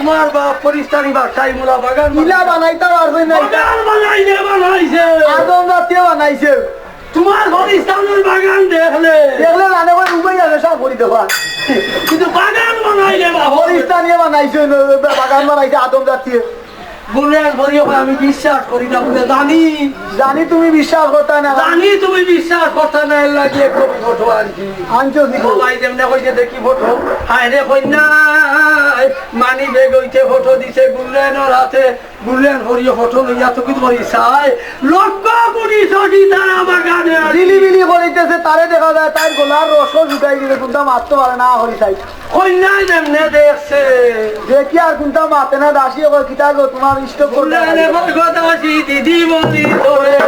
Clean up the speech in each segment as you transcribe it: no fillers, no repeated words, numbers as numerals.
তোমার বাপ পরিস্তানি বাসাই মুলা বাগান মিলা বানাইতে পারবে না বাগান বানাইছে আদম জাতীয় বানাইছে তোমার পরিস্তানের বাগান দেখলে দেখলে রানে করে উবাই আছে সব করি দেবা কিন্তু বাগান বানাইলে পরিস্তানীয় বানাইছে বাগান বানাইছে আদম জাতীয় বুলেন ভরিও আমি বিশ্বাস করি না বলে জানি তুমি বিশ্বাস করতে না জানি তুমি বিশ্বাস করতে না এর লাগিয়ে কবি ফটো আনছি আনছো কি সবাই যেমনে কইছে দেখি ফটো হায় রে কইনা মানি বেগ হইতে ফটো দিছে বুলেনের হাতে বুলেন ভরিও ফটো লইয়া তো কি করি চাই লক্ষ কোটি সটি তারা বাগানে বিলি করিতেছে তারে দেখা যায় তার গোলার রস জুটাই দিলে কোনটা মারতে পারে না হরি চাই কইনা যেমনে দেখছে দেখি আর কোনটা মাতে না দাসী কিতা গো তোমার স্টক করলে বুলেনে ভগদাসী দিদি বলি তোরে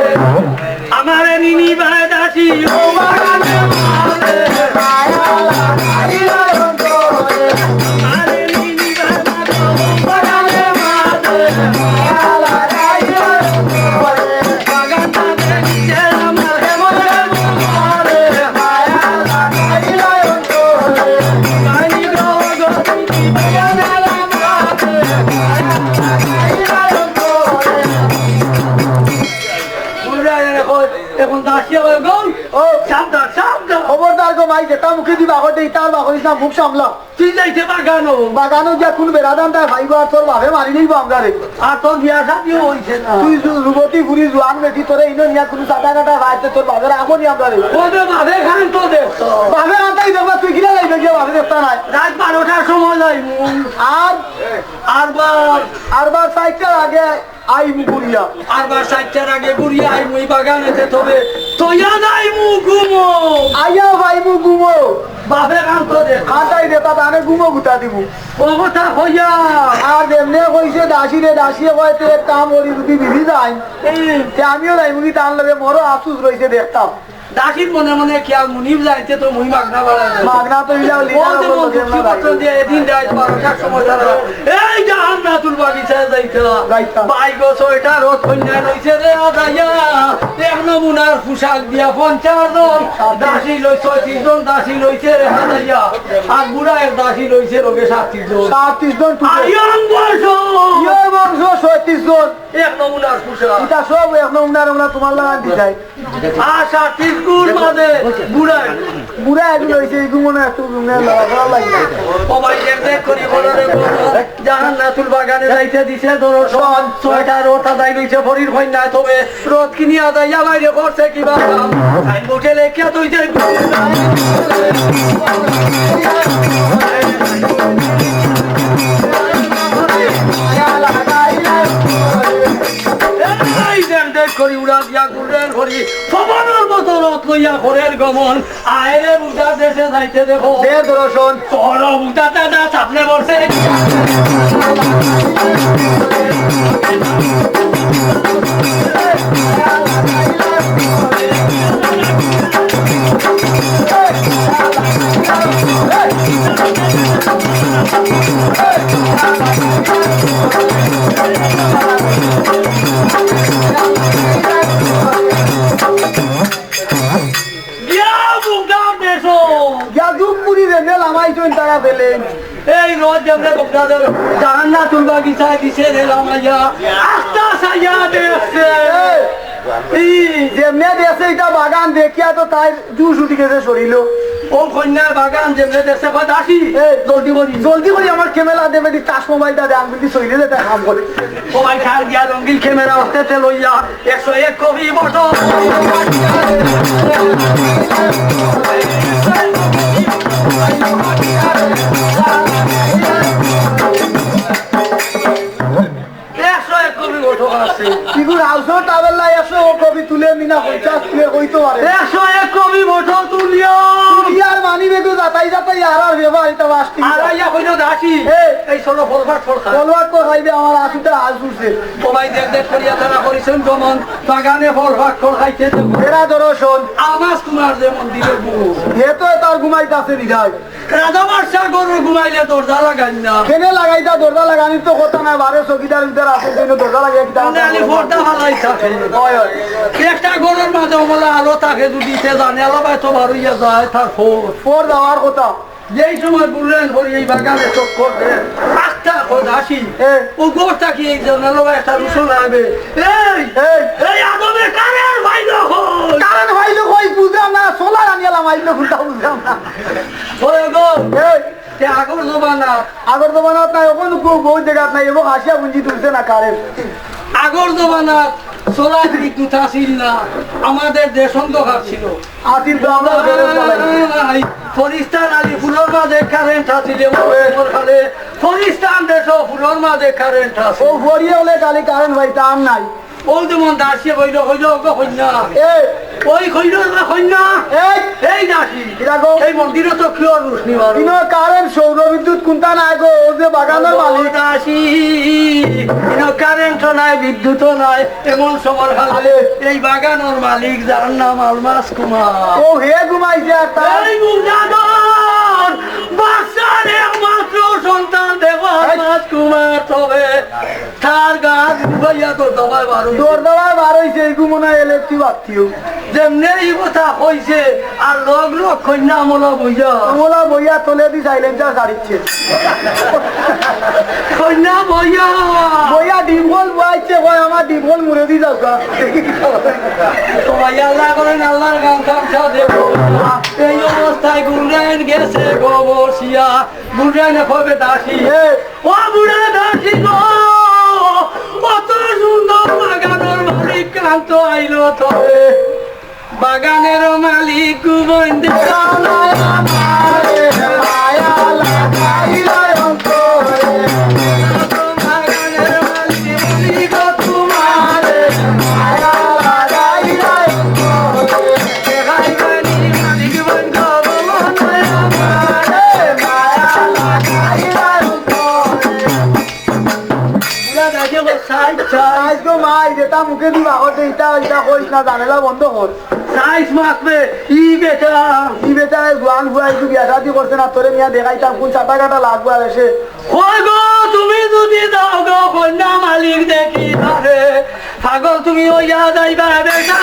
আমারে নিনি ভাই দাসী ও বাগানে মারে এখন দাসিয়া গল ও সাবধান খবরদার গো মাই যেটা মুখে দিবা আগতে তার বাকরিস না মুখ সামলা তুই যাইতে বাগানো যা কোন বেড়াদান তাই ভাইবা তোর বাপে মারি নিব আমরা রে আর তোর বিয়া শাদিও হইছে না তুই যুবতী ঘুরি জোয়ান বেটি তোরে ইনো নিয়া কোন চাটা কাটা ভাইতে তোর বাপের আগনি আমরা রে ওদের বাপে খান তো দেখতো বাপে আতাই দেখবা তুই কিনা লাইবে গিয়া বাপে দেখতা নাই রাত 12টার সময় যাইমু আরবার সাইকেল আগে আইমু গুড়িয়া আরবার 60টার আগে গুড়িয়া আইমু এই বাগানেতে তবে তোয়া যাইমু ঘুমো আইয়া ভাইমু গুমো বাপে খান তো দেখ আতাই দেতা তানে গুমো গুতা দিমু ও কথা হইয়া আর যেমনে কইছে দাসিয়ে কয়তে কাম ওরি যদি বিধি যায় তে আমিও যাইমু কি তার লগে মরো আফসোস রইছে দেখতাম দাসির মনে মনে খেয়াল মুনিব যাইতে তো মুই মাগনা বাড়া মাগনা তো ইলা লিডার দিয়ে এদিন যাই 12টার সময় যারা এই জান্নাতুল বাগিচায় যাইতা বাইগো ছয়টা রোদ কন্যা রইছে রে আদাইয়া এক নমুনার পোশাক দিয়া 50 জন দাসী লই 36 জন দাসী লইছে রে আদাইয়া আর বুড়া এক দাসী লইছে রোগে 37 জন 37 জন আইয়ন বংশ ইয়ে বংশ 36 জন এক নমুনার পোশাক এটা সব এক নমুনার আমরা তোমার লাগান দিছাই আর 37 গুণ মাঝে বুড়া এগুলো হইছে এই গুমনে একটু গুমনে লাগা লাগে সবাই দেখ করি বড় রে জান্নাতুল বাগানে যাইতে দিছে দর্শন ছয়টা রোটা দাই লইছে ফরির কন্যা তবে রোদ কিনিয়া দাইয়া বাইরে করছে কিবা কাম আইন বুঝে লেখিয়া তুই যাই করি উড়া দিয়া গুড়ের ঘড়ি সবানোর মতো রথ লইয়া ঘরের গমন আয়রে বুঝা দেশে যাইতে দেখো দে দর্শন তোর বুঝাতে না চাপলে বসে এই রোজ যেমন বকদাদের জান্নাতুল বাগিচায় দিছে রে লামাইয়া আস্তা সাইয়া দেখছে যেমনে দেশে এটা বাগান দেখিয়া তো তাই জুস উঠি গেছে শরীর ও কন্যার বাগান যেমনে দেখছে কয় দাসী জলদি করি আমার ক্যামেরা দেবে দি টাচ মোবাইলটা দে আঙ্গুলি শরীরে যেতে কাম করে সবাই খাল দিয়া রঙ্গিল ক্যামেরা হস্তেতে লইয়া 101 কবি বটো কবি তুলে মিনা 50 তুলে কইতো পারে 101 কবি বটো তুলিয়া আর মানি বেগো যাতাই আর ব্যবহার এটা বাস্তি আর আইয়া কইলো দাসী এই সরো ফলবাট তো খাইবে আমার আসুটা আজ উঠছে সবাই দেখ করিয়া তারা করিছেন গমন বাগানে ফলবাট খাইতে এরা দর্শন আওয়াজ তোমার যে মন্দিরের গুরু এ তো তার ঘুমাইতাছে নিধাই রাজা বাদশা গরু ঘুমাইলে দরজা লাগাই না কেনে লাগাইতা দরজা লাগানির তো কথা না বারে চকিদার ভিতর আছে জন্য দরজা লাগাই কিতা আলি ফোরটা হালাই থাকে হয় একটা গরুর মাঝে বলে আলো থাকে যদি সে জানে আলো ভাই তো বাড়িয়া যায় তার ফোর দেওয়ার কথা যেই সময় বললেন এই বাগানে চোখ করবে একটা দাসী এ। ও গোটা কি এই জন্য একটা রুশন আবে এই এই এই আদমে কারের ভাই হল কারণ ভাইলো কই বুঝলাম না সোলার আনিয়ালাম আইলো খুলতা বুঝলাম না ওই গো এই তে আগর জমানা আগর জমানাত নাই ওখান বহু জায়গাত নাই এবং হাসিয়া গুঞ্জি তুলছে না কারের আগর জমানা সোলার বিদ্যুৎ আসিল না আমাদের দেশ অন্ধকার ছিল আসিল তো আমরা ফরিস্তান আলী ফুলের মাঝে কারেন্ট আছিল ফরিস্তান দেশ ফুলের মাঝে কারেন্ট আছে ও ভরিয়ে হলে কালি কারেন্ট ভাই তার নাই ওই যেমন দাসিয়ে বইল হইল কন্যা এই ওই হইল কন্যা এই এই দাসী দেখো এই মন্দিরে তো কিয় রোশনি মারো ইনো কারেন্ট সৌর বিদ্যুৎ কোনটা নাই গো ও যে বাগানের মালিক দাসী কারেন্ট নাই বিদ্যুৎ নাই এমন সময় হালে এই বাগানের মালিক যার নাম আলমাস কুমার ও হে ঘুমাইছে আর তার এই মুজাদর বাচ্চার একমাত্র সন্তান দেব আলমাস কুমার তবে তার গাছ ভাইয়া তো দবাই বারো দৌড় দেওয়া বার হইছে এই ঘুমনা এলে তুই বাতিও যেমনি এই কথা কইছে আর লগ লগ কন্যা আমলা বইয়া আমলা বইয়া তোলে দি সাইলেন্সার ছাড়িচ্ছে কন্যা বইয়া বইয়া ডিম্বল বইছে কয় আমার ডিম্বল মুড়ে দি যাও গা তোমায় আল্লাহ করেন আল্লাহর গান গামছা দেব এই অবস্থায় গুলরায়ন গেছে গোবরসিয়া গুলরায়নে কবে দাসী ও বুড়া দাসী গো কত সুন্দর বাগানের মালিক কান্ত আইলো তবে বাগানের মালিক বন্ধে বাগানের মালিক তোমার আজকে মাই যেটা মুখে দিবা হতে ইটা ইটা কইস না জানেলা বন্ধ কর সাইজ মাপবে ই বেটা ই বেটারে জোয়ান ভুয়াই তুই বিয়া শাদি করছে না তোরে মিয়া দেখাইতাম কোন চাটা কাটা লাগবে আর এসে ওই গো তুমি যদি দাও গো কন্যা মালিক দেখি ধরে পাগল তুমি ওইয়া যাইবা বেটা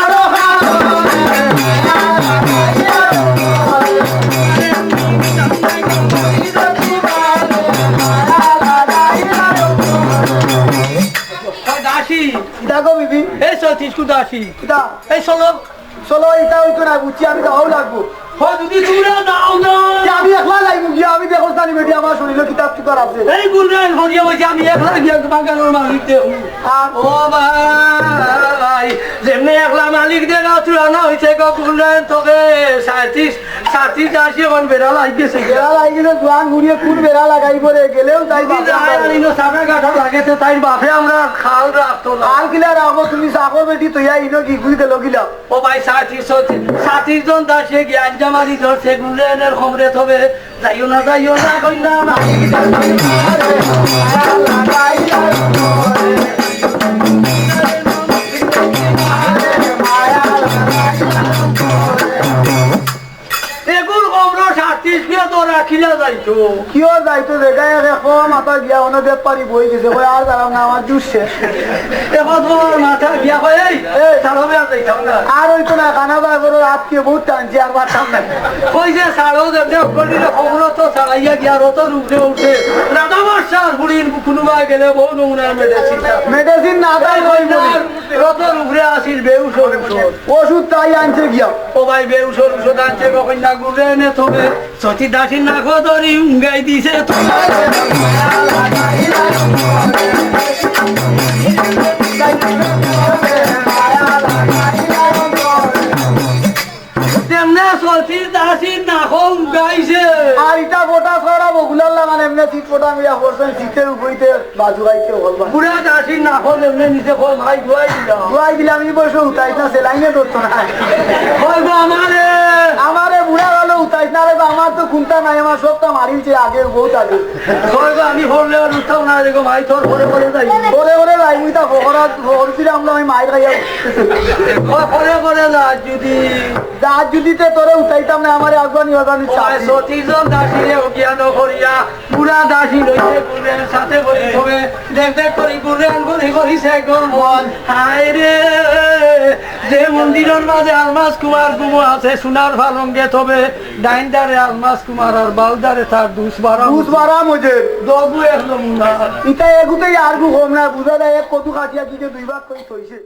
দাসী দেখো বিবি এই সতীশ দাসী এটা এই চলো চলো এটা হইতো না বুঝছি আমি যাও লাগবো যদি তোমরা দাও না আমি একলা লাগবো গিয়া আমি দেখো জানি বেটি আমার শরীর কিতাব চুকার আছে এই গুলরান ভরিয়া বলছি আমি একলা গিয়া বাগানের মালিক দেব আর ও ভাই যেমনি একলা মালিক দিয়ে গাছ চুরানো হয়েছে গো গুলরান তোকে 37 দাসী এখন বেড়া লাগিয়েছে বেড়া লাগিলে জোয়ান ঘুরিয়ে কোন বেড়া লাগাই পরে গেলেও তাই সামনে কাঠা লাগেছে তাই বাপে আমরা খাল রাখতো না আর কিলা রাখো তুমি চাকো বেটি তৈয়া ইনো কি গুলি গেল গিলা ও ভাই 37 জন দাসে জ্ঞান জামারি ধরছে গুলরানের খবরে তবে যাইও না কইনা এগুলো আমরা 37 কে তো রাখিলা যাইতো কিয় যাইতো জায়গায় দেখো মাথা গিয়া অন্য দেব পারি বই গেছে কই আর দাঁড়াও না আমার জুসছে এখন তোমার মাথা গিয়া কই এই সারবে আর যাইতাম না আর হইতো না খানা বা করো রাতকে বহুত টানছি আর পারতাম না কই যে সারও দেব করিলে খবর তো সারাইয়া গিয়া রতন উঠে উঠে রাধা বর্ষার বুড়ির কোনোবা গেলে বহু নমুনার মেডিসিন না তাই কই বলি রতন উপরে আসিল বেউস ওষুধ তাই আনছে গিয়া ও ভাই বেউস ওষুধ আনছে কন্যা গুড়ে এনে তবে সতী দাসীর নাক ধরি উঙ্গাই দিছে তেমনে সতী দাসীর নাক উঙ্গাইছে আর ইটা গোটা ছড়া বগুলার লাগান এমনি শীত ফোটা মিয়া করছেন শীতের উপরিতে বাজু গাইতে বলবা বুড়া দাসীর নাক এমনি নিচে ফল ভাই ধোয়াই দিলাম ধোয়াই দিলাম এই বসে উঠাইছ না সেলাইনে ধরতো না আমারে বুড়া গেলো উঠাইছ না রে আমার তো খুনটা নাই আমার সবটা মারিছে আগে বহুত আগে আমি ভরলে আর উঠাও না রে ভাই তোর ভরে ভরে যাই করে করে যাই মুই তা ভরছিলাম না আমি মাইর খাইয়া ভরে ভরে যা যদি যা যদি তোরে উঠাইতাম না আমার আগুয়ানি বাগানি সতীজন দাসীরে অজ্ঞান করিয়া বুড়া দাসী রইছে গুরের সাথে করি তবে দেখ দেখ করি গুরেন করি করিছে গরমন হায় রে যে মন্দিরের মাঝে আলমাস কুমার গুমো আছে সোনার ফালঙ্গে তবে ডাইনদারে আলমাস কুমার আর বালদারে তার দুসবারা মজে দগু এক নমুনা ইটা এগুতেই আর গু হোম না বুঝা যায় এক কদু খাটিয়া কি যে দুই ভাগ করে থইছে